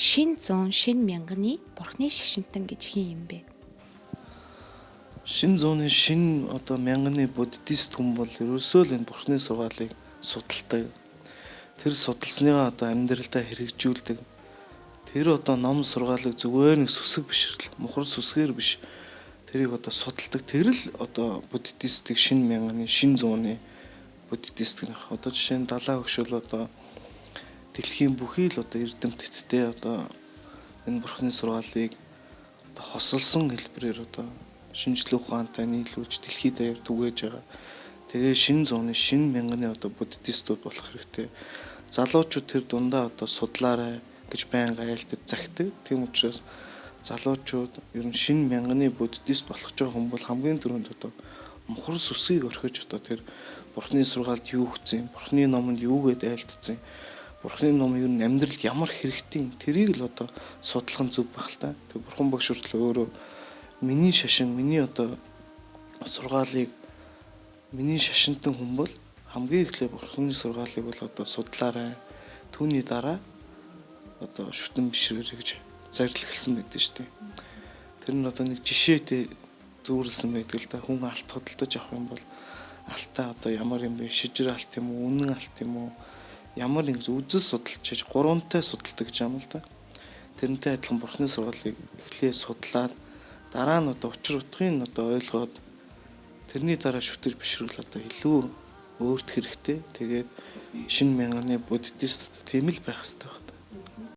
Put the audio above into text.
Шин зуун, шин мянганы бурхны шашинтан гэж хин юм бэ? Шин зууны шин одоо мянганы буддист хүн бол ерөөсөө л энэ бурхны сургаалыг судалдаг. Тэр судалсныгаа одоо амьдралдаа хэрэгжүүлдэг. Тэр одоо ном сургаалыг зүгээр нэг сүсэг бишрэл, мухар сүсгээр биш. Тэрийг одоо судалдаг. Тэр л одоо буддистик шин мянганы шин зууны буддист гэх. Одоо жишээ нь далаа хөгшөл одоо дэлхийн бүхий л одоо эрдэмтдтэй одоо энэ бурхны сургаалыг одоо хосолсон хэлбэрээр одоо шинжлэх ухаантай нийлүүлж дэлхийд даяар түгээж байгаа. Тэгээ шин зууны шин мянганы одоо буддистууд болох хэрэгтэй. Залуучууд тэр дундаа одоо судлаарай гэж байнга айлтад загтдаг. Тийм учраас залуучууд ер нь шин мянганы буддист болох ч хүн бол хамгийн түрүүнд одоо мухар сүсгийг орхиж одоо тэр бурхны сургаалд юу хүсэн, бурхны номонд юугээд айлтсан, бурхны ном ер нь амьдралд ямар хэрэгтэй тэрийг л одоо судлах нь зөв байх л та. Тэг бурхан багш хүртэл өөрөө миний шашин, миний одоо сургаалыг миний шашинтан хүн бол хамгийн эхлээд бурхны сургаалыг бол одоо судлаарай. Түүний дараа одоо шүтэн бишрэгэр гэж зарлилсан байдаг шүү дээ. Тэр нь одоо нэг жишээтэй зүүрлсэн байдаг л да. Хүн алт хөдөлтөж авах юм бол алтаа одоо ямар юм бэ? Шижир алт юм уу? Үнэн алт юм уу? Ямар нэг үзэл судалж, гуравтай судалдаг гэж юм л да. Тэрнтэй адилхан бурхны сургаалыг эхлээ судлаад дараа нь одоо учир утгыг одоо ойлгоод тэрний дараа шүтэж бишрүүл одоо илүү өөрт хэрэгтэй. Тэгээд шин мянганы буддист тийм л байх хэрэгтэй байна.